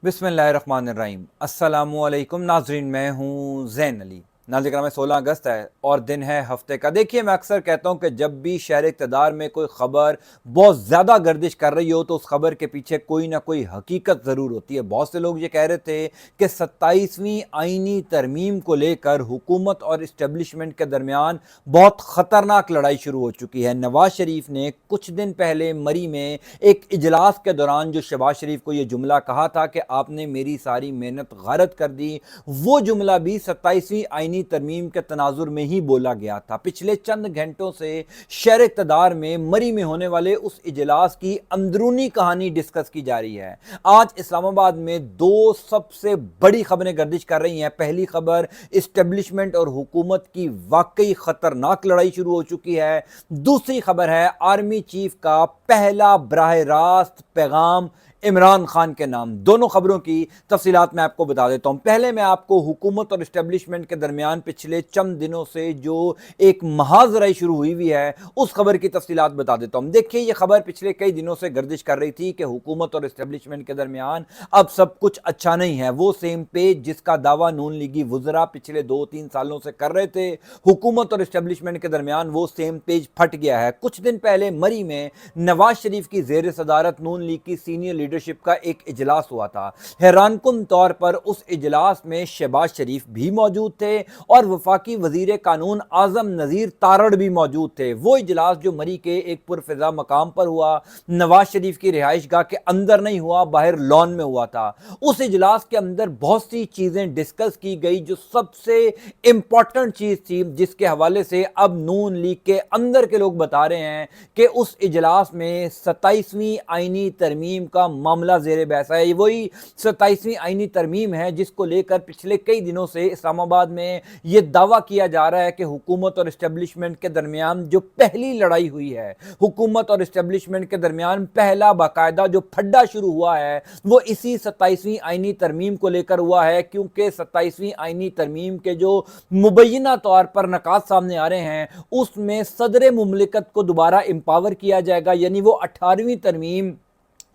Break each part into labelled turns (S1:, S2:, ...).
S1: बिस्मिल्लाहिर्रहमानिर्रहीम। अस्सलामुअलैकुम नाजरीन, मैं हूँ ज़ैन अली। नाज़रीन में 16 अगस्त है और दिन है हफ्ते का। देखिए, मैं अक्सर कहता हूँ कि जब भी शहर इक़्तिदार में कोई ख़बर बहुत ज़्यादा गर्दिश कर रही हो तो उस खबर के पीछे कोई ना कोई हकीकत ज़रूर होती है। बहुत से लोग ये कह रहे थे कि 27वीं आइनी तरमीम को लेकर हुकूमत और इस्टेब्लिशमेंट के दरमियान बहुत ख़तरनाक लड़ाई शुरू हो चुकी है। नवाज शरीफ ने कुछ दिन पहले मरी में एक इजलास के दौरान जो शहबाज शरीफ को ये जुमला कहा था कि आपने मेरी सारी मेहनत गारत कर दी, वो जुमला भी 27वीं आइनी तरमीम के तनाजुर में ही बोला गया था। पिछले चंद घंटों से शहर इक़्तिदार में मरी में होने वाले उस इजलास की अंदरूनी कहानी डिस्कस की जा रही है। आज इस्लामाबाद में दो सबसे बड़ी खबरें गर्दिश कर रही हैं। पहली खबर, इस्टेब्लिशमेंट और हुकूमत की वाकई खतरनाक लड़ाई शुरू हो चुकी है। दूसरी खबर है, आर्मी चीफ का पहला बराह रास्त पैगाम इमरान खान के नाम। दोनों खबरों की तफसीलात मैं आपको बता देता हूं। पहले मैं आपको हुकूमत और इस्टेब्लिशमेंट के दरमियान पिछले चंद दिनों से जो एक महाजराई शुरू हुई है उस खबर की तफसीलात बता देता हूं। देखिए, यह खबर पिछले कई दिनों से गर्दिश कर रही थी कि हुकूमत और इस्टेब्लिशमेंट के दरमियान अब सब कुछ अच्छा नहीं है। वो सेम पेज जिसका दावा नून लीगी वुज़रा पिछले 2-3 सालों से कर रहे थे, हुकूमत और इस्टेब्लिशमेंट के दरमियान वो सेम पेज फट गया है। कुछ दिन पहले मरी में नवाज शरीफ की ज़ेर सदारत नून लीग की सीनियर लीडरशिप का एक इजलास हुआ था। हैरानकुन तौर पर उस इजलास में शहबाज शरीफ भी मौजूद थे और वफाकी वजीर कानून आजम नज़ीर तारड़ भी मौजूद थे। वो इजलास जो मरी के एक पुरफिजा मकाम पर हुआ, नवाज शरीफ की रिहाइश गाह के अंदर नहीं हुआ, बाहर लॉन में हुआ था। उस इजलास के अंदर बहुत सी चीज़ें डिस्कस की गई। जो सबसे इंपॉर्टेंट चीज़ थी, जिसके हवाले से अब नून लीग के अंदर के लोग बता रहे हैं कि उस इजलास में 27वीं आइनी तरमीम का मामला ज़ेरे बहस है। वही 27वीं आइनी तरमीम है जिसको लेकर पिछले कई दिनों से इस्लामाबाद में यह दावा किया जा रहा है कि हुकूमत और इस्टेब्लिशमेंट के दरमियान जो पहली लड़ाई हुई है, हुकूमत और इस्टेब्लिशमेंट के दरमियान पहला बाकायदा जो फड्डा शुरू हुआ है वो इसी 27वीं आइनी तरमीम को लेकर हुआ है। क्योंकि 27वीं आइनी तरमीम के जो मुबैना तौर पर नकात सामने आ रहे हैं उसमें सदर मुमलिकत को दोबारा एम्पावर किया जाएगा। यानी वो 18वीं तरमीम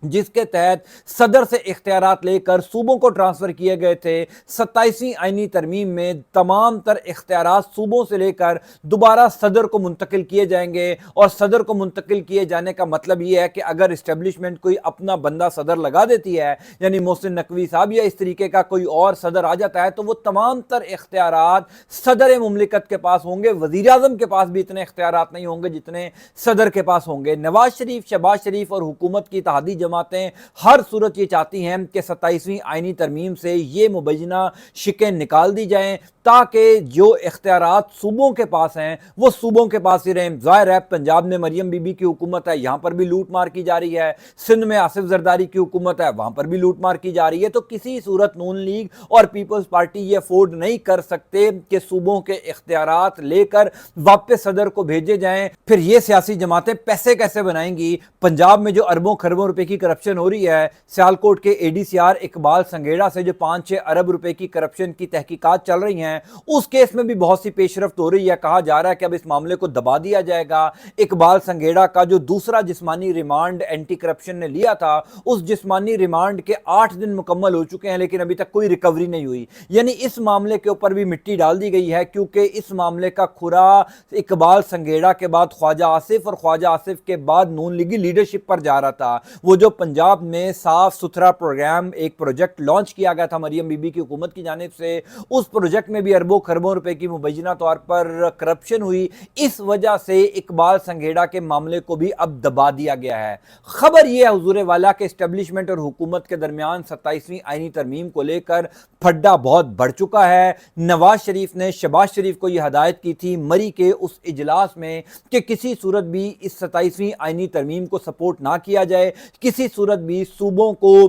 S1: जिसके तहत सदर से इख्तियारात लेकर सूबों को ट्रांसफ़र किए गए थे, 27वीं आइनी तरमीम में तमाम तर इख्तियारात सूबों से लेकर दोबारा सदर को मुंतकिल किए जाएंगे। और सदर को मुंतकिल किए जाने का मतलब ये है कि अगर इस्टेब्लिशमेंट कोई अपना बंदा सदर लगा देती है, यानी मोहसिन नकवी साहब या इस तरीके का कोई और सदर आ जाता है, तो वो तमाम तर इख्तियारात सदर मुमलिकत के पास होंगे। वज़ीर आज़म के पास भी इतने इख्तियारात नहीं होंगे जितने सदर के पास होंगे। नवाज शरीफ, शहबाज शरीफ और हुकूमत की इत्तेहादी जमातें हर सूरत ये चाहती हैं कि 27वीं आइनी तरमीम से ये मुबैना शिकें निकाल दी जाएं ताकि जो इख्तियारात सूबों के पास हैं वो सूबों के पास ही रहें। ज़ाहिर है, पंजाब में मरियम बीबी की हुकूमत है, यहाँ पर भी लूट मार की जा रही है। सिंध में आसिफ जरदारी की हुकूमत है, वहाँ पर भी लूट मार की जा रही है। तो किसी सूरत नून लीग और पीपल्स पार्टी ये अफोर्ड नहीं कर सकते कि सूबों के इख्तियारात लेकर वापस सदर को भेजे जाएं। फिर ये सियासी जमातें पैसे कैसे बनाएंगी? पंजाब में जो अरबों खरबों रुपए की करप्शन हो रही है, सियालकोट के एडीसीआर इकबाल संघेड़ा से जो 5-6 अरब रुपए की करप्शन की तहकीकात चल रही हैं, उस केस में भी बहुत सी पेशरफ्त हो रही है। कहा जा रहा है कि अब इस मामले को दबा दिया जाएगा। इकबाल संघेड़ा का जो दूसरा जिस्मानी रिमांड एंटी करप्शन ने लिया था, उस जिस्मानी रिमांड के 8 दिन मुकम्मल हो चुके हैं, लेकिन अभी तक कोई रिकवरी नहीं हुई। यानी इस मामले के ऊपर भी मिट्टी डाल दी गई है, क्योंकि इस मामले का खुरा इकबाल संघेड़ा के बाद ख्वाजा आसिफ और ख्वाजा आसिफ के बाद नून लीगी लीडरशिप पर जा रहा था। वो जो पंजाब में साफ सुथरा प्रोग्राम, एक प्रोजेक्ट लॉन्च किया गया था मरियम बीबी की हुकूमत की जानिब से, उस प्रोजेक्ट में भी अरबों खरबों रुपए की मुबैना तौर पर करप्शन हुई। इस वजह से इकबाल संघेड़ा के मामले को भी अब दबा दिया गया है। खबर यह है हुजूर वाला के इस्टेब्लिशमेंट और हुकूमत के दरमियान 27वीं आइनी तरमीम को लेकर फड्डा बहुत बढ़ चुका है। नवाज शरीफ ने शहबाज शरीफ को यह हदायत की थी मरी के उस इजलास में कि किसी सूरत भी इस 27वीं आइनी तरमीम को सपोर्ट ना किया जाए, किसी सूरत भी सूबों को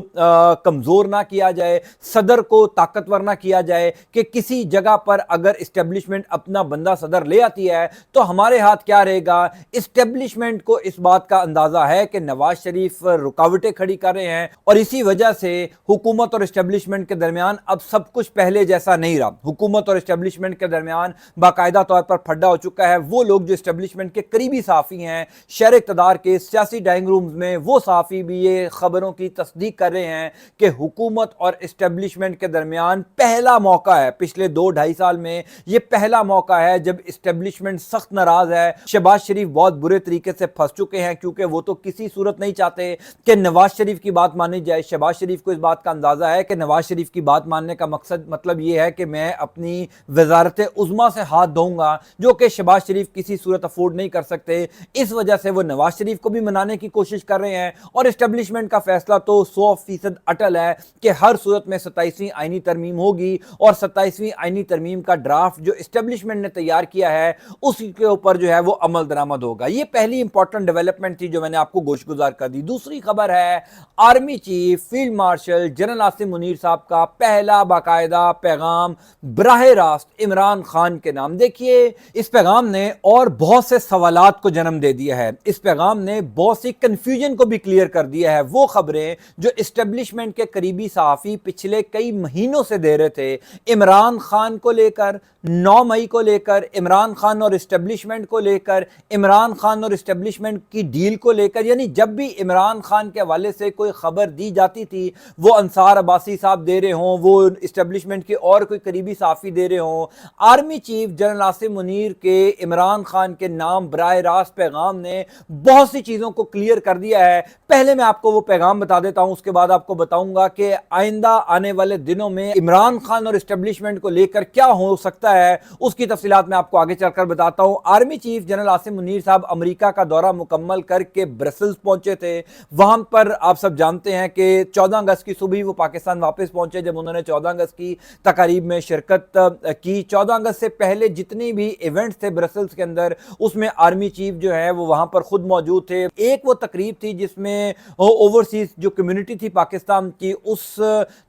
S1: कमज़ोर ना किया जाए, सदर को ताकतवर ना किया जाए, कि किसी जगह पर अगर इस्टेब्लिशमेंट अपना बंदा सदर ले आती है तो हमारे हाथ क्या रहेगा। इस्टेब्लिशमेंट को इस बात का अंदाजा है कि नवाज शरीफ रुकावटें खड़ी कर रहे हैं और इसी वजह से हुकूमत और इस्टेब्लिशमेंट के दरमियान अब सब कुछ पहले जैसा नहीं रहा। हुकूमत और इस्टेब्लिशमेंट के दरमियान बाकायदा तौर पर फड्डा हो चुका है। वो लोग जो इस्टेब्लिशमेंट के करीबी सहाफ़ी हैं, शहर इक़्तिदार के सियासी डाइनिंग रूम्स में वो सहाफ़ी भी یہ خبروں کی تصدیق کر رہے ہیں کہ حکومت اور اسٹیبلشمنٹ کے درمیان پہلا موقع ہے پچھلے 2-2.5 سال میں، یہ پہلا موقع ہے جب اسٹیبلشمنٹ سخت ناراض ہے۔ شہباز شریف بہت برے طریقے سے پھنس چکے ہیں کیونکہ وہ تو کسی صورت نہیں چاہتے کہ نواز شریف کی بات مانی جائے۔ شہباز شریف کو اس بات کا اندازہ ہے کہ نواز شریف کی بات ماننے کا مطلب یہ ہے کہ میں اپنی وزارت عظمیٰ سے ہاتھ دھوؤں گا، جو کہ شہباز شریف کسی صورت افورڈ نہیں کر سکتے۔ اس وجہ سے وہ نواز شریف کو بھی منانے کی کوشش کر رہے ہیں، اور اسٹیبلشمنٹ کا فیصلہ تو 100% اٹل ہے کہ ہر صورت میں 27ویں آئینی ترمیم ہوگی، اور 27ویں آئینی ترمیم کا ڈرافٹ جو اسٹیبلشمنٹ نے تیار کیا ہے اسی کے اوپر جو ہے وہ عمل درآمد ہوگا۔ یہ پہلی امپورٹنٹ ڈیولپمنٹ تھی جو میں نے آپ کو گوش گزار کر دی۔ دوسری خبر ہے army chief field marshal general Asim Munir صاحب کا پہلا باقاعدہ پیغام براہ راست عمران خان کے نام۔ دیکھیے اس پیغام نے اور بہت سے سوالات کو جنم دے دیا ہے، اس پیغام نے بہت سی کنفیوژن کو بھی کلیئر کر دیا ہے۔ وہ خبریں جو اسٹیبلشمنٹ کے قریبی صحافی پچھلے کئی مہینوں سے دے رہے تھے عمران خان کو لے کر، 9 مئی کو لے کر، عمران خان اور اسٹیبلشمنٹ کو لے کر، عمران خان اور اسٹیبلشمنٹ کی ڈیل کو لے کر، یعنی جب بھی عمران خان کے حوالے سے کوئی خبر دی جاتی تھی، وہ انصار عباسی صاحب دے رہے ہوں، وہ اسٹیبلشمنٹ کے اور کوئی قریبی صحافی دے رہے ہوں، army chief general Asim Munir کے عمران خان کے نام براہ راست پیغام نے بہت سی چیزوں کو کلیئر کر دیا ہے۔ پہلے میں آپ کو وہ پیغام بتا دیتا ہوں، اس کے بعد آپ کو بتاؤں گا کہ آئندہ آنے والے دنوں میں عمران خان اور اسٹیبلشمنٹ کو لے کر کیا ہو سکتا ہے، اس کی تفصیلات میں آپ کو آگے چل کر بتاتا ہوں۔ Army chief general Asim Munir صاحب امریکہ کا دورہ مکمل کر کے برسلز پہنچے تھے۔ وہاں پر آپ سب جانتے ہیں کہ 14 اگست کی صبح وہ پاکستان واپس پہنچے، جب انہوں نے 14 اگست کی تقاریب میں شرکت کی۔ 14 اگست سے پہلے جتنی بھی ایونٹس تھے برسلز کے اندر، اس میں آرمی چیف جو ہے وہ وہاں پر خود موجود تھے۔ ایک وہ تقریب تھی جس میں اوورسیز جو کمیونٹی تھی پاکستان کی، اس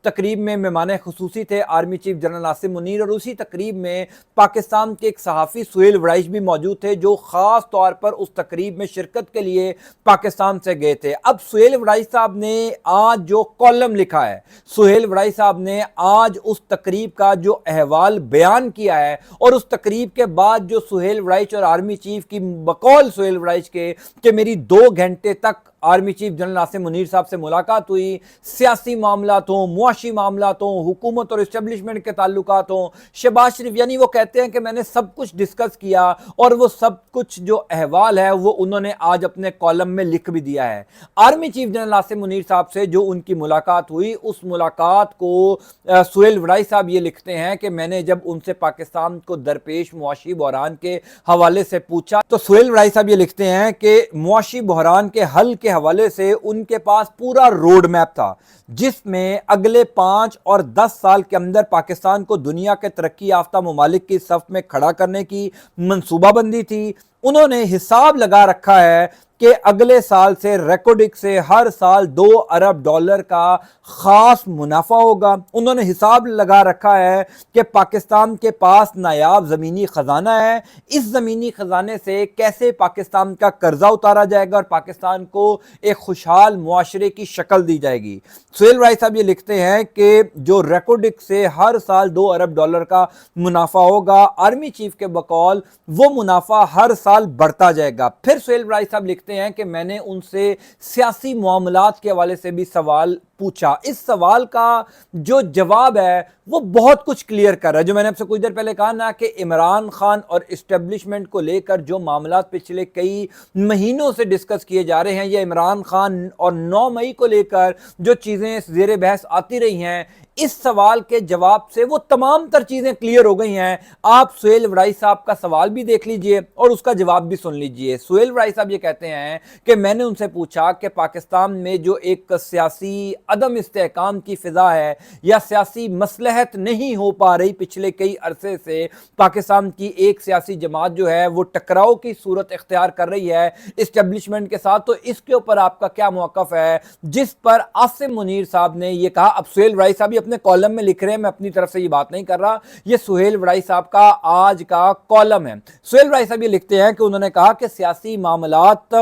S1: تقریب میں مہمان خصوصی تھے army chief general Asim Munir, اور اسی تقریب میں پاکستان کے ایک صحافی سہیل وڑائچ بھی موجود تھے جو خاص طور پر اس تقریب میں شرکت کے لیے پاکستان سے گئے تھے۔ اب سہیل وڑائچ صاحب نے آج جو کالم لکھا ہے، سہیل وڑائچ صاحب نے آج اس تقریب کا جو احوال بیان کیا ہے، اور اس تقریب کے بعد جو سہیل وڑائچ اور آرمی چیف کی بقول سہیل وڑائچ کے کہ میری 2 گھنٹے تک army chief general Asim Munir صاحب سے ملاقات ہوئی، سیاسی معاملات ہوں، معاشی معاملات ہوں، حکومت اور اسٹیبلشمنٹ کے تعلقات ہوں، شہباز شریف، یعنی وہ کہتے ہیں کہ میں نے سب کچھ ڈسکس کیا، اور وہ سب کچھ جو احوال ہے وہ انہوں نے آج اپنے کالم میں لکھ بھی دیا ہے۔ Army chief general Asim Munir صاحب سے جو ان کی ملاقات ہوئی، اس ملاقات کو سہیل وڑائچ صاحب یہ لکھتے ہیں کہ میں نے جب ان سے پاکستان کو درپیش معاشی بحران کے حوالے سے پوچھا، تو سہیل وڑائچ صاحب یہ لکھتے ہیں کہ معاشی بحران کے حل کے حوالے سے ان کے پاس پورا روڈ میپ تھا، جس میں اگلے 5 اور 10 سال کے اندر پاکستان کو دنیا کے ترقی یافتہ ممالک کی صف میں کھڑا کرنے کی منصوبہ بندی تھی۔ انہوں نے حساب لگا رکھا ہے کہ اگلے سال سے ریکارڈک سے ہر سال $2 ارب کا خاص منافع ہوگا۔ انہوں نے حساب لگا رکھا ہے کہ پاکستان کے پاس نایاب زمینی خزانہ ہے، اس زمینی خزانے سے کیسے پاکستان کا قرضہ اتارا جائے گا اور پاکستان کو ایک خوشحال معاشرے کی شکل دی جائے گی۔ سہیل وڑائچ صاحب یہ لکھتے ہیں کہ جو ریکارڈک سے ہر سال $2 ارب کا منافع ہوگا، آرمی چیف کے بقول وہ منافع ہر سال بڑھتا جائے گا۔ پھر سہیل وڑائچ صاحب لکھتے ہیں کہ میں نے ان سے سیاسی معاملات کے حوالے سے بھی سوال پوچھا۔ اس سوال کا جو جواب ہے وہ بہت کچھ کلیئر کر رہا ہے۔ جو میں نے آپ سے کچھ دیر پہلے کہا نا کہ عمران خان اور اسٹیبلشمنٹ کو لے کر جو معاملات پچھلے کئی مہینوں سے ڈسکس کیے جا رہے ہیں، یا عمران خان اور 9 مئی کو لے کر جو چیزیں زیر بحث آتی رہی ہیں، اس سوال کے جواب سے وہ تمام تر چیزیں کلیئر ہو گئی ہیں۔ آپ سہیل وڑائچ صاحب کا سوال بھی دیکھ لیجئے اور اس کا جواب بھی سن لیجئے۔ سہیل وڑائچ صاحب یہ کہتے ہیں کہ میں نے ان سے پوچھا کہ پاکستان میں جو ایک سیاسی عدم استحکام کی فضا ہے، یا سیاسی مصلحت نہیں ہو پا رہی پچھلے کئی عرصے سے، پاکستان کی ایک سیاسی جماعت جو ہے وہ ٹکراؤ کی صورت اختیار کر رہی ہے اسٹیبلشمنٹ کے ساتھ، تو اس کے اوپر آپ کا کیا موقف ہے؟ جس پر عاصم منیر صاحب نے یہ کہا۔ اب سہیل وڑائچ صاحب اپنے کالم میں لکھ رہے ہیں، میں اپنی طرف سے یہ بات نہیں کر رہا، یہ سہیل وڑائچ صاحب کا آج کا کالم ہے۔ سہیل وڑائچ صاحب یہ لکھتے ہیں کہ انہوں نے کہا کہ سیاسی معاملات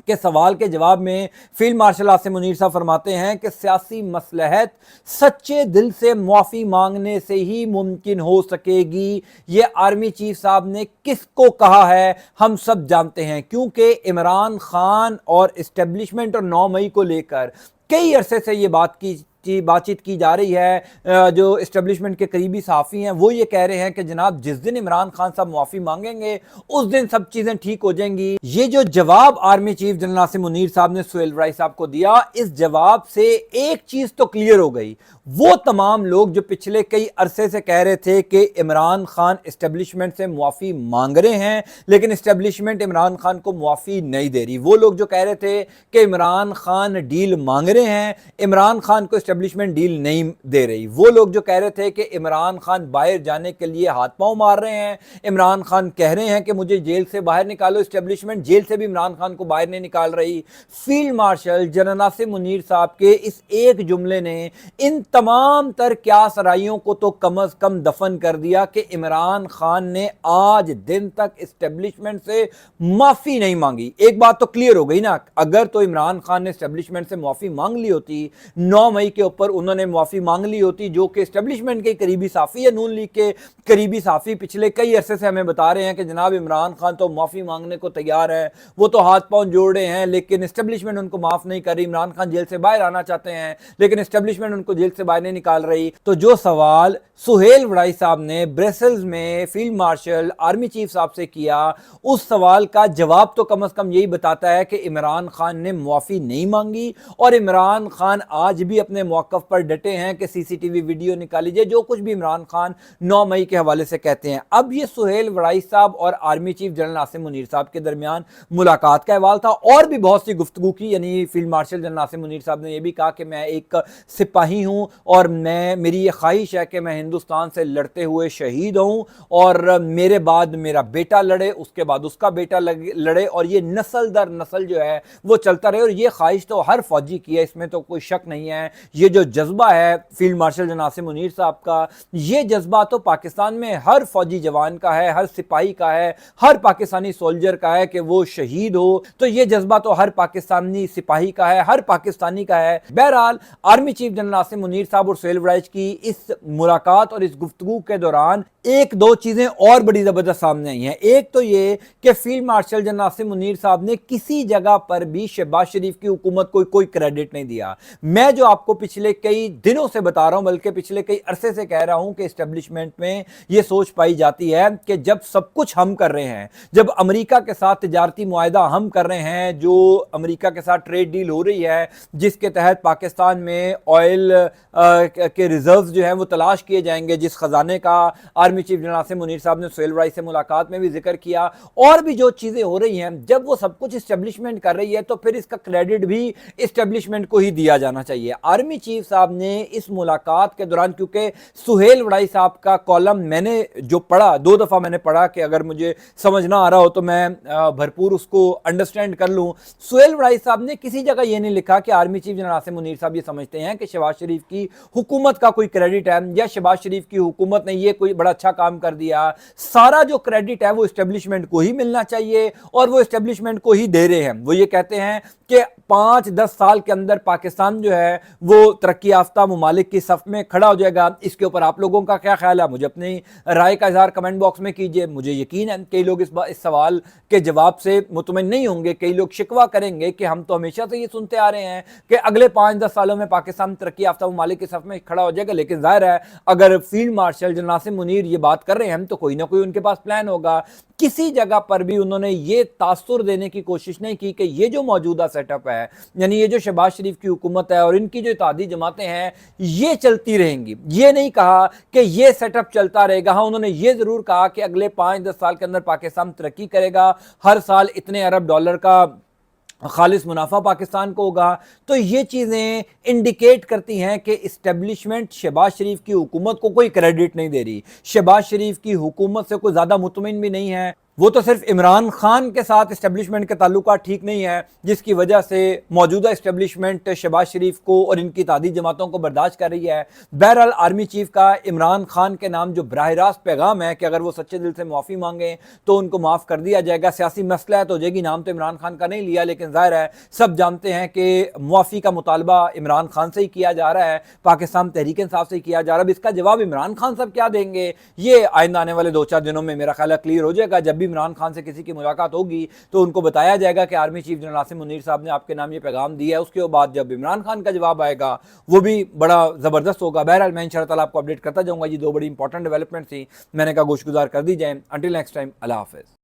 S1: کے सवाल के जवाब में फील्ड मार्शल आसिम मुनीर साहब फरमाते हैं कि सियासी मसलहत सच्चे दिल से मुआफ़ी मांगने से ही मुमकिन हो सकेगी। ये आर्मी चीफ साहब ने किसको कहा है हम सब जानते हैं, क्योंकि इमरान खान और इस्टेब्लिशमेंट और 9 मई को लेकर कई अरसे से ये बातचीत की जा रही है। जो इस्टेब्लिशमेंट के करीबी सहाफ़ी हैं वो ये कह रहे हैं कि जनाब जिस दिन इमरान खान साहब मुआफ़ी मांगेंगे उस दिन सब चीज़ें ठीक हो जाएंगी। ये जो जवाब army chief general Asim Munir साहब ने सुहेल वड़ाई साहब को दिया, इस जवाब से एक चीज़ तो क्लियर हो गई, वो तमाम लोग जो पिछले कई अरसे से कह रहे थे कि इमरान खान इस्टेब्लिशमेंट से मुआफ़ी मांग रहे हैं लेकिन इस्टेब्लिशमेंट इमरान खान को मुआफ़ी नहीं दे रही, वो लोग जो कह रहे थे कि इमरान खान डील मांग रहे हैं, इमरान खान को इस्टेब्लिशमेंट डील नहीं दे रही, वो लोग जो कह रहे थे कि इमरान खान बाहर जाने के लिए हाथ पांव मार रहे हैं, इमरान खान कह रहे हैं कि मुझे जेल से बाहर निकालो, इस्टेब्लिशमेंट जेल से भी इमरान खान को बाहर नहीं निकाल रही। Field marshal general Asim Munir साहब के इस एक जुमले ने इन तमाम तर क्या सराइयों को तो कम अज कम दफन कर दिया कि इमरान खान ने आज दिन तक इस्टेब्लिशमेंट से माफी नहीं मांगी। एक बात तो क्लियर हो गई ना, अगर तो इमरान खान ने इस्टेब्लिशमेंट से माफी मांग ली होती, 9 मई के ऊपर उन्होंने माफी मांग ली होती, जो कि इस्टेब्लिशमेंट के करीबी साफी या नून लीग के करीबी साफी पिछले कई अरसे से हमें बता रहे हैं कि जनाब इमरान खान तो माफी मांगने को तैयार है, वो तो हाथ पांव जोड़ रहे हैं लेकिन इस्टेब्लिशमेंट उनको माफ नहीं कर रही, इमरान खान जेल से बाहर आना चाहते हैं लेकिन इस्टेब्लिशमेंट उनको जेल से बाहर नहीं निकाल रही। तो जो सवाल सुहेल वड़ाई साहब ने ब्रसेल्स में फील्ड मार्शल आर्मी चीफ साहब से किया, उस सवाल का जवाब तो कम से कम यही बताता है कि इमरान खान ने मुआफ़ी नहीं मांगी और इमरान खान आज भी अपने मौक़िफ़ पर डटे हैं कि सीसीटीवी वीडियो निकाल लीजिए, जो कुछ भी इमरान खान 9 मई के हवाले से कहते हैं। अब ये सुहेल वड़ाई साहब और army chief general Asim Munir साहब के दरमियान मुलाकात का अहवाल था और भी बहुत सी गुफ्तगू की, यानी field marshal general Asim Munir साहब ने यह भी कहा कि मैं एक सिपाही हूँ और मेरी ये ख्वाहिश है कि मैं हिंदुस्तान से लड़ते हुए शहीद हूँ और मेरे बाद मेरा बेटा लड़े, उसके बाद उसका बेटा लड़े और ये नस्ल दर नस्ल जो है वो चलता रहे। और ये ख्वाहिश तो हर फौजी की है, इसमें तो कोई शक नहीं है। ये जो जज्बा है field marshal general Asim Munir साहब का, ये जज्बा तो पाकिस्तान में हर फौजी जवान का है, हर सिपाही का है, हर पाकिस्तानी सोल्जर का है कि वो शहीद हो। तो ये जज्बा तो हर पाकिस्तानी सिपाही का है, हर पाकिस्तानी का है। बहरहाल army chief general Asim Munir साहब और सुहेल वड़ाई की इस मुलाकात और इस गुफ्तगू के दौरान एक दो चीजें और बड़ी जबरदस्त सामने आई हैं। एक तो ये कि field marshal general Asim Munir साहब ने किसी जगह पर भी शहबाज शरीफ की हुकूमत को कोई क्रेडिट नहीं दिया। मैं जो आपको पिछले कई दिनों से बता रहा हूं, बल्कि पिछले कई अरसे से कह रहा हूं कि एस्टेब्लिशमेंट में यह सोच पाई जाती है कि जब सब कुछ हम कर रहे हैं, जब अमेरिका के साथ तिजारती मुआहदा हम कर रहे हैं, जो अमेरिका के साथ ट्रेड डील हो रही है जिसके तहत पाकिस्तान में ऑयल के रिजर्व्स जो हैं वो तलाश किए जाएंगे, जिस खजाने का army chief general Asim Munir साहब ने सुहेल वड़ाई से मुलाकात में भी जिक्र किया, और भी जो चीजें हो रही हैं, जब वो सब कुछ इस्टेब्लिशमेंट कर रही है तो फिर इसका क्रेडिट भी इस्टेब्लिशमेंट को ही दिया जाना चाहिए। आर्मी चीफ साहब ने इस मुलाकात के दौरान, क्योंकि सुहेल वड़ाई साहब का कॉलम मैंने जो पढ़ा, 2 दफा मैंने पढ़ा कि अगर मुझे समझ ना आ रहा हो तो मैं भरपूर उसको अंडरस्टैंड कर लूं। सुहेल वड़ाई साहब ने किसी जगह यह नहीं लिखा कि army chief general Asim Munir साहब ये समझते हैं कि शहबाज शरीफ की हुकूमत का कोई क्रेडिट है या शहबाज शरीफ की हुकूमत ने ये कोई बड़ा अच्छा काम कर दिया। सारा जो क्रेडिट है वो इस्टेब्लिशमेंट को ही मिलना चाहिए और वो इस्टेब्लिशमेंट को ही दे रहे हैं। वो ये कहते हैं कि 5-10 साल के अंदर पाकिस्तान जो है वो तरक्की याफ्ता मुमालिक की सफ में खड़ा हो जाएगा। इसके ऊपर आप लोगों का क्या ख्याल है? मुझे अपनी राय का इजहार कमेंट बॉक्स में कीजिए। मुझे यकीन है कई लोग इस सवाल के जवाब से मुतमईन नहीं होंगे, कई लोग शिकवा करेंगे कि हम तो हमेशा से ये सुनते आ रहे हैं कि अगले 5-10 सालों में पाकिस्तान तरक्की याफ्ता मुमालिक की सफ में खड़ा हो जाएगा। लेकिन जाहिर है अगर field marshal general Asim Munir ये बात कर रहे हैं तो कोई ना कोई उनके पास प्लान होगा। किसी जगह पर भी उन्होंने ये तासुर देने की कोशिश नहीं की कि ये जो मौजूदा सेटअप है, यानी ये जो शहबाज शरीफ की हुकूमत है और इनकी जो इत्तेहादी जमातें हैं, ये चलती रहेंगी। ये नहीं कहा कि ये सेटअप चलता रहेगा। हाँ, उन्होंने ये जरूर कहा कि अगले 5-10 साल के अंदर पाकिस्तान तरक्की करेगा, हर साल इतने अरब डॉलर का खालिस मुनाफा पाकिस्तान को होगा। तो ये चीज़ें इंडिकेट करती हैं कि इस्टेब्लिशमेंट शहबाज शरीफ की हुकूमत को कोई क्रेडिट नहीं दे रही, शहबाज शरीफ की हुकूमत से कोई ज़्यादा मुतमिन भी नहीं है وہ تو صرف عمران خان کے ساتھ اسٹیبلشمنٹ کے تعلقات ٹھیک نہیں ہیں جس کی وجہ سے موجودہ اسٹیبلشمنٹ شہباز شریف کو اور ان کی اتحادی جماعتوں کو برداشت کر رہی ہے۔ بہرحال آرمی چیف کا عمران خان کے نام جو براہ راست پیغام ہے کہ اگر وہ سچے دل سے معافی مانگیں تو ان کو معاف کر دیا جائے گا، سیاسی مصلحت ہو جائے گی۔ نام تو عمران خان کا نہیں لیا، لیکن ظاہر ہے سب جانتے ہیں کہ معافی کا مطالبہ عمران خان سے ہی کیا جا رہا ہے، پاکستان تحریک انصاف سے ہی کیا جا رہا ہے۔ اب اس کا جواب عمران خان صاحب کیا دیں گے یہ آئندہ آنے والے 2-4 دنوں میں میرا خیال ہے کلیئر ہو جائے گا۔ جب بھی عمران خان سے کسی کی ملاقات ہوگی تو ان کو بتایا جائے گا کہ army chief general Asim Munir صاحب نے آپ کے نام یہ پیغام دیا ہے۔ اس کے بعد جب عمران خان کا جواب آئے گا وہ بھی بڑا زبردست ہوگا۔ بہرحال میں انشاءاللہ تعالیٰ آپ کو اپڈیٹ کرتا جاؤں گا۔ یہ 2 بڑی انپورٹنٹ ڈیولپمنٹ تھی، میں نے کہا گوش گزار کر دی جائیں۔ انٹل نیکسٹ ٹائم، اللہ حافظ۔